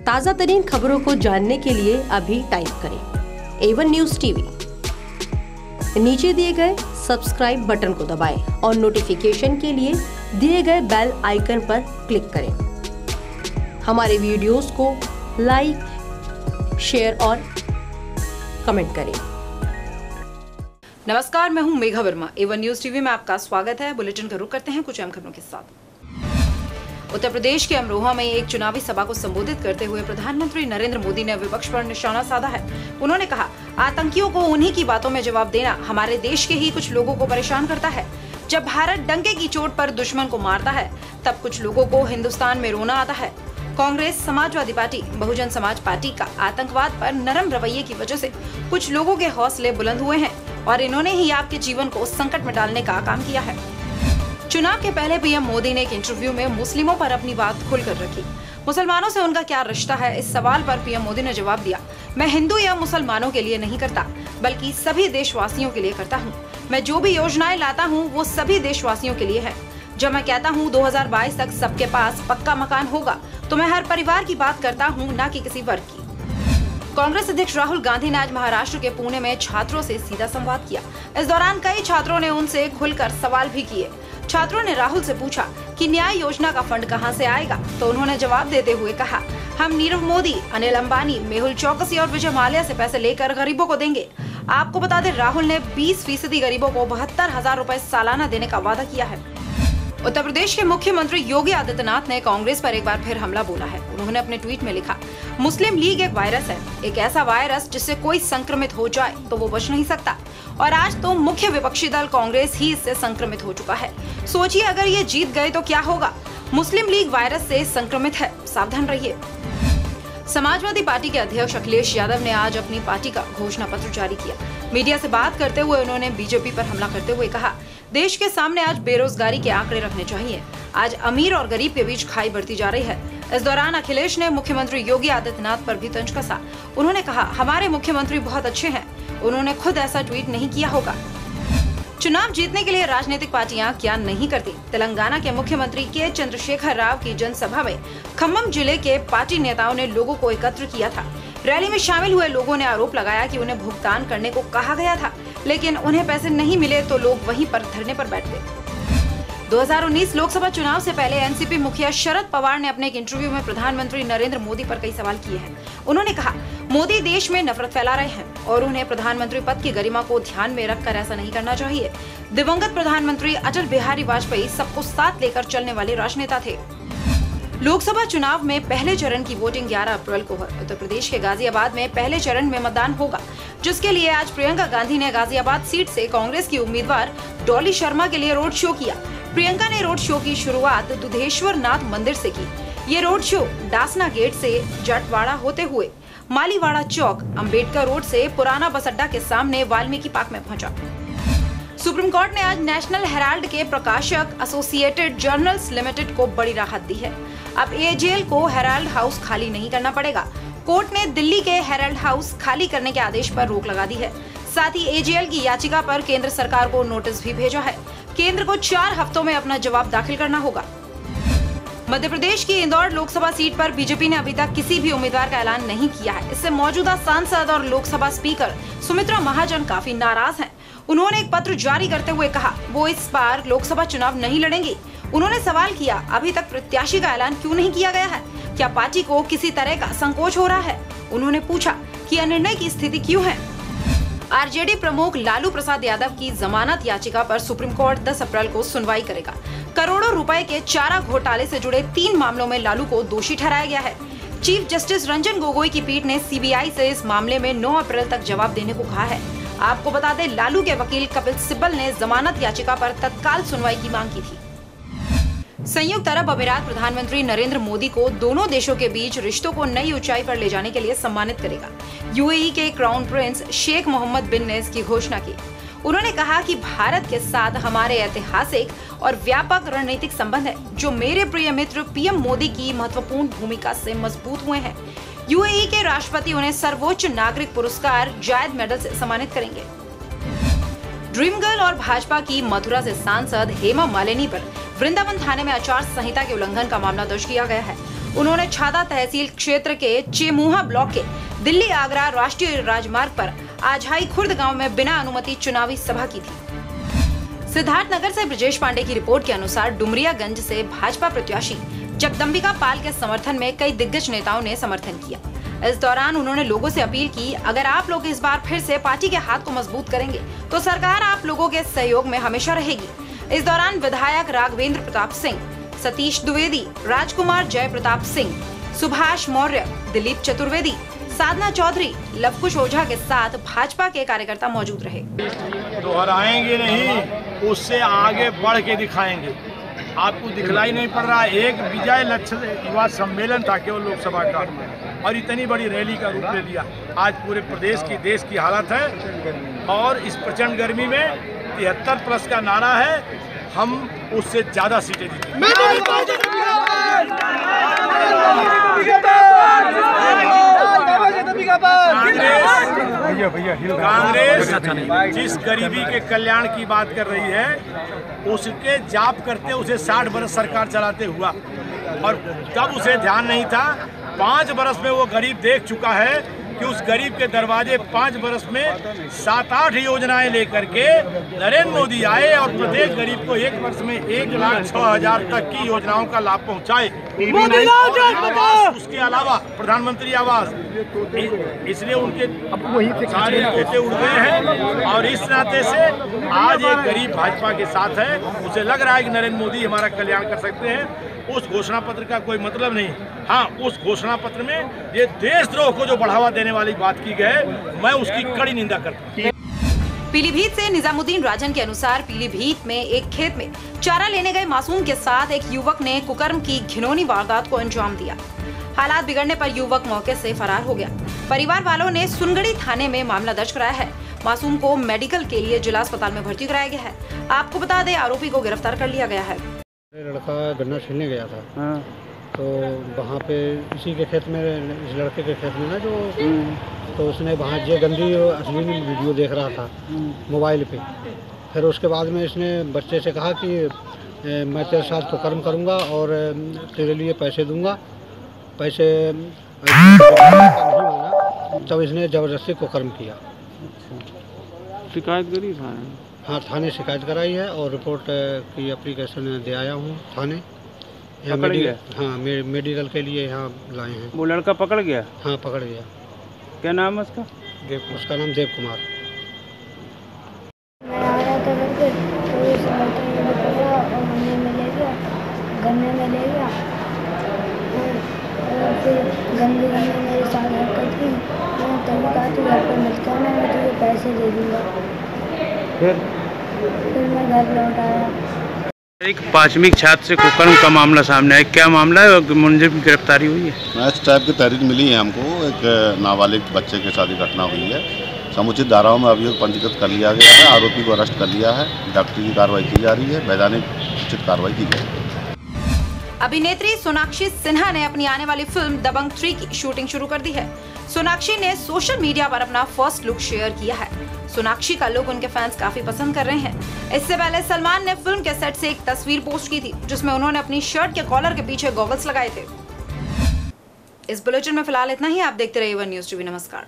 ताज़ा तरीन खबरों को जानने के लिए अभी टाइप करें A1 न्यूज़ टीवी। नीचे दिए गए सब्सक्राइब बटन को दबाएं और नोटिफिकेशन के लिए दिए गए बेल आइकन पर क्लिक करें। हमारे वीडियोस को लाइक, शेयर और कमेंट करें। नमस्कार, मैं हूं Megha Verma. A1 news TV में आपका स्वागत है। बुलेटिन का रुख करते हैं कुछ अहम खबरों के साथ। उत्तर प्रदेश के अमरोहा में एक चुनावी सभा को संबोधित करते हुए प्रधानमंत्री नरेंद्र मोदी ने विपक्ष पर निशाना साधा है। उन्होंने कहा, आतंकियों को उन्हीं की बातों में जवाब देना हमारे देश के ही कुछ लोगों को परेशान करता है। जब भारत डंके की चोट पर दुश्मन को मारता है, तब कुछ लोगों को हिंदुस्तान में रोना आता है। कांग्रेस, समाजवादी पार्टी, बहुजन समाज पार्टी का आतंकवाद पर नरम रवैये की वजह से कुछ लोगों के हौसले बुलंद हुए हैं और इन्होंने ही आपके जीवन को संकट में डालने का काम किया है। चुनाव के पहले पीएम मोदी ने एक इंटरव्यू में मुस्लिमों पर अपनी बात खुलकर रखी। मुसलमानों से उनका क्या रिश्ता है, इस सवाल पर पीएम मोदी ने जवाब दिया, मैं हिंदू या मुसलमानों के लिए नहीं करता, बल्कि सभी देशवासियों के लिए करता हूँ। मैं जो भी योजनाएं लाता हूँ वो सभी देशवासियों के लिए है। जब मैं कहता हूँ 2022 तक सबके पास पक्का मकान होगा, तो मैं हर परिवार की बात करता हूँ, न कि किसी वर्ग की। कांग्रेस अध्यक्ष राहुल गांधी ने आज महाराष्ट्र के पुणे में छात्रों से सीधा संवाद किया। इस दौरान कई छात्रों ने उनसे खुलकर सवाल भी किए। छात्रों ने राहुल से पूछा कि न्याय योजना का फंड कहां से आएगा, तो उन्होंने जवाब देते हुए कहा, हम नीरव मोदी, अनिल अंबानी, मेहुल चौकसी और विजय माल्या से पैसे लेकर गरीबों को देंगे। आपको बता दें, राहुल ने 20% गरीबों को 72,000 रुपए सालाना देने का वादा किया है। उत्तर प्रदेश के मुख्यमंत्री योगी आदित्यनाथ ने कांग्रेस पर एक बार फिर हमला बोला है। उन्होंने अपने ट्वीट में लिखा, मुस्लिम लीग एक वायरस है, एक ऐसा वायरस जिससे कोई संक्रमित हो जाए तो वो बच नहीं सकता, और आज तो मुख्य विपक्षी दल कांग्रेस ही इससे संक्रमित हो चुका है। सोचिए, अगर ये जीत गए तो क्या होगा। मुस्लिम लीग वायरस से संक्रमित है, सावधान रहिए। समाजवादी पार्टी के अध्यक्ष अखिलेश यादव ने आज अपनी पार्टी का घोषणा पत्र जारी किया। मीडिया से बात करते हुए उन्होंने बीजेपी पर हमला करते हुए कहा, देश के सामने आज बेरोजगारी के आंकड़े रखने चाहिए। आज अमीर और गरीब के बीच खाई बढ़ती जा रही है। इस दौरान अखिलेश ने मुख्यमंत्री योगी आदित्यनाथ पर भी तंज कसा। उन्होंने कहा, हमारे मुख्यमंत्री बहुत अच्छे हैं, उन्होंने खुद ऐसा ट्वीट नहीं किया होगा। चुनाव जीतने के लिए राजनीतिक पार्टियां क्या नहीं करती। तेलंगाना के मुख्यमंत्री के चंद्रशेखर राव की जनसभा में खम्मम जिले के पार्टी नेताओं ने लोगों को एकत्र किया था। रैली में शामिल हुए लोगों ने आरोप लगाया कि उन्हें भुगतान करने को कहा गया था, लेकिन उन्हें पैसे नहीं मिले तो लोग वहीं पर धरने पर बैठ गए। 2019 लोकसभा चुनाव से पहले एनसीपी मुखिया शरद पवार ने अपने एक इंटरव्यू में प्रधानमंत्री नरेंद्र मोदी पर कई सवाल किए हैं। उन्होंने कहा, मोदी देश में नफरत फैला रहे हैं और उन्हें प्रधानमंत्री पद की गरिमा को ध्यान में रखकर ऐसा नहीं करना चाहिए। दिवंगत प्रधानमंत्री अटल बिहारी वाजपेयी सबको साथ लेकर चलने वाले राजनेता थे। लोकसभा चुनाव में पहले चरण की वोटिंग 11 अप्रैल को है। उत्तर प्रदेश के गाजियाबाद में पहले चरण में मतदान होगा, जिसके लिए आज प्रियंका गांधी ने गाजियाबाद सीट से कांग्रेस की उम्मीदवार डॉली शर्मा के लिए रोड शो किया। प्रियंका ने रोड शो की शुरुआत दुधेश्वर नाथ मंदिर से की। ये रोड शो डासना गेट से जटवाड़ा होते हुए मालीवाड़ा चौक, अंबेडकर रोड से पुराना बस अड्डा के सामने वाल्मीकि पार्क में पहुंचा। सुप्रीम कोर्ट ने आज नेशनल हेराल्ड के प्रकाशक एसोसिएटेड जर्नल्स लिमिटेड को बड़ी राहत दी है। अब एजेएल को हेराल्ड हाउस खाली नहीं करना पड़ेगा। कोर्ट ने दिल्ली के हेराल्ड हाउस खाली करने के आदेश पर रोक लगा दी है। साथ ही एजेएल की याचिका पर केंद्र सरकार को नोटिस भी भेजा है। केंद्र को 4 हफ्तों में अपना जवाब दाखिल करना होगा। मध्य प्रदेश की इंदौर लोकसभा सीट पर बीजेपी ने अभी तक किसी भी उम्मीदवार का ऐलान नहीं किया है। इससे मौजूदा सांसद और लोकसभा स्पीकर सुमित्रा महाजन काफी नाराज हैं। उन्होंने एक पत्र जारी करते हुए कहा, वो इस बार लोकसभा चुनाव नहीं लड़ेंगी। उन्होंने सवाल किया, अभी तक प्रत्याशी का ऐलान क्यों नहीं किया गया है? क्या पार्टी को किसी तरह का संकोच हो रहा है? उन्होंने पूछा कि अनिर्णय की स्थिति क्यों है? आरजेडी प्रमुख लालू प्रसाद यादव की जमानत याचिका पर सुप्रीम कोर्ट 10 अप्रैल को सुनवाई करेगा। करोड़ों रुपए के चारा घोटाले से जुड़े 3 मामलों में लालू को दोषी ठहराया गया है। चीफ जस्टिस रंजन गोगोई की पीठ ने सीबीआई से इस मामले में 9 अप्रैल तक जवाब देने को कहा है। आपको बता दें, लालू के वकील कपिल सिब्बल ने जमानत याचिका पर तत्काल सुनवाई की मांग की थी। संयुक्त अरब अमीरात प्रधानमंत्री नरेंद्र मोदी को दोनों देशों के बीच रिश्तों को नई ऊंचाई पर ले जाने के लिए सम्मानित करेगा। यूएई के क्राउन प्रिंस शेख मोहम्मद बिन ने इसकी घोषणा की। उन्होंने कहा कि भारत के साथ हमारे ऐतिहासिक और व्यापक रणनीतिक संबंध है, जो मेरे प्रिय मित्र पीएम मोदी की महत्वपूर्ण भूमिका से मजबूत हुए हैं। यूएई के राष्ट्रपति उन्हें सर्वोच्च नागरिक पुरस्कार जायद मेडल से सम्मानित करेंगे। ड्रीम गर्ल और भाजपा की मथुरा से सांसद हेमा मालिनी पर वृंदावन थाने में आचार संहिता के उल्लंघन का मामला दर्ज किया गया है। उन्होंने छादा तहसील क्षेत्र के चेमुहा ब्लॉक के दिल्ली आगरा राष्ट्रीय राजमार्ग पर आझाई खुर्द गांव में बिना अनुमति चुनावी सभा की थी। सिद्धार्थनगर से ब्रजेश पांडे की रिपोर्ट के अनुसार डुमरियागंज से भाजपा प्रत्याशी जगदम्बिका पाल के समर्थन में कई दिग्गज नेताओं ने समर्थन किया। इस दौरान उन्होंने लोगों से अपील की, अगर आप लोग इस बार फिर से पार्टी के हाथ को मजबूत करेंगे तो सरकार आप लोगों के सहयोग में हमेशा रहेगी। इस दौरान विधायक राघवेंद्र प्रताप सिंह, सतीश द्विवेदी, राजकुमार जय प्रताप सिंह, सुभाष मौर्य, दिलीप चतुर्वेदी, साधना चौधरी, लवकुश ओझा के साथ भाजपा के कार्यकर्ता मौजूद रहे। दोहराएंगे नहीं, उससे आगे बढ़ के दिखाएंगे। आपको दिखलाई नहीं पड़ रहा, एक विजय लक्ष्य युवा सम्मेलन था केवल लोकसभा का, और इतनी बड़ी रैली का रूप ले लिया। आज पूरे प्रदेश की देश की हालत है, और इस प्रचंड गर्मी में 73+ का नारा है, हम उससे ज्यादा सीटें जीतेंगे। कांग्रेस जिस गरीबी के कल्याण की बात कर रही है, उसके जाप करते उसे 60 बरस सरकार चलाते हुआ, और तब उसे ध्यान नहीं था। 5 बरस में वो गरीब देख चुका है कि उस गरीब के दरवाजे 5 बरस में 7-8 योजनाएं लेकर के नरेंद्र मोदी आए, और प्रत्येक गरीब को 1 वर्ष में 1,06,000 तक की योजनाओं का लाभ पहुंचाए। उसके अलावा प्रधानमंत्री आवास, इसलिए उनके सारे तोते उड़ गए हैं, और इस नाते से आज एक गरीब भाजपा के साथ है। उसे लग रहा है कि नरेंद्र मोदी हमारा कल्याण कर सकते हैं। उस घोषणा पत्र का कोई मतलब नहीं। हाँ, उस घोषणा पत्र में ये देशद्रोह को जो बढ़ावा देने वाली बात की गई, मैं उसकी कड़ी निंदा करता हूँ। पीलीभीत से निजामुद्दीन राजन के अनुसार पीलीभीत में एक खेत में चारा लेने गए मासूम के साथ एक युवक ने कुकर्म की घिनौनी वारदात को अंजाम दिया। हालात बिगड़ने पर युवक मौके से फरार हो गया। परिवार वालों ने सुनगढ़ी थाने में मामला दर्ज कराया है। मासूम को मेडिकल के लिए जिला अस्पताल में भर्ती कराया गया है। आपको बता दें, आरोपी को गिरफ्तार कर लिया गया है। लड़का गन्ना छीलने गया था। हाँ। तो वहाँ पे इसी के खेत में, इस लड़के के खेत में ना, जो तो उसने वहाँ जो गंदी अश्लील वीडियो देख रहा था मोबाइल पे। फिर उसके बाद में इसने बच्चे से कहा कि मैं तेरे साथ कुकर्म करूँगा और तेरे लिए पैसे दूँगा, पैसे नहीं होगा। तब इसने ज़बरदस्ती कुकर्म किया। शिकायत करी थाने? हाँ, थाने शिकायत कराई है और रिपोर्ट की एप्लीकेशन दे आया हूँ थाने। हाँ, मेडिकल के लिए यहाँ लाए हैं। वो लड़का पकड़ गया? हाँ, पकड़ गया। क्या नाम है उसका? उसका नाम देव कुमार। मैं आ रहा था घर पे, तो इस लड़के ने मुझे पकड़ा और गन्ने में ले गया, और फिर गंदे मेरे साथ हरकत की। मैंने तभी कहा कि घर पर मत करना, मैं तुझे पैसे दे दूँगा। फिर मैं घर लौट आया। एक 5वीं छात्र से कुकर्म का मामला सामने है, क्या मामला है और मुलजिम की गिरफ्तारी हुई है? इस टाइप की तहरीर मिली है हमको। एक नाबालिग बच्चे के साथ घटना हुई है। समुचित धाराओं में अभियोग पंजीकृत कर लिया गया है। आरोपी को अरेस्ट कर लिया है। डॉक्टरी की कार्रवाई की जा रही है। वैधानिक उचित कार्रवाई की जाएगी। अभिनेत्री सोनाक्षी सिन्हा ने अपनी आने वाली फिल्म दबंग 3 की शूटिंग शुरू कर दी है। सोनाक्षी ने सोशल मीडिया पर अपना फर्स्ट लुक शेयर किया है। सोनाक्षी का लुक उनके फैंस काफी पसंद कर रहे हैं। इससे पहले सलमान ने फिल्म के सेट से एक तस्वीर पोस्ट की थी, जिसमें उन्होंने अपनी शर्ट के कॉलर के पीछे गॉगल्स लगाए थे। इस बुलेटिन में फिलहाल इतना ही। आप देखते रहिए वन न्यूज़ टीवी। नमस्कार।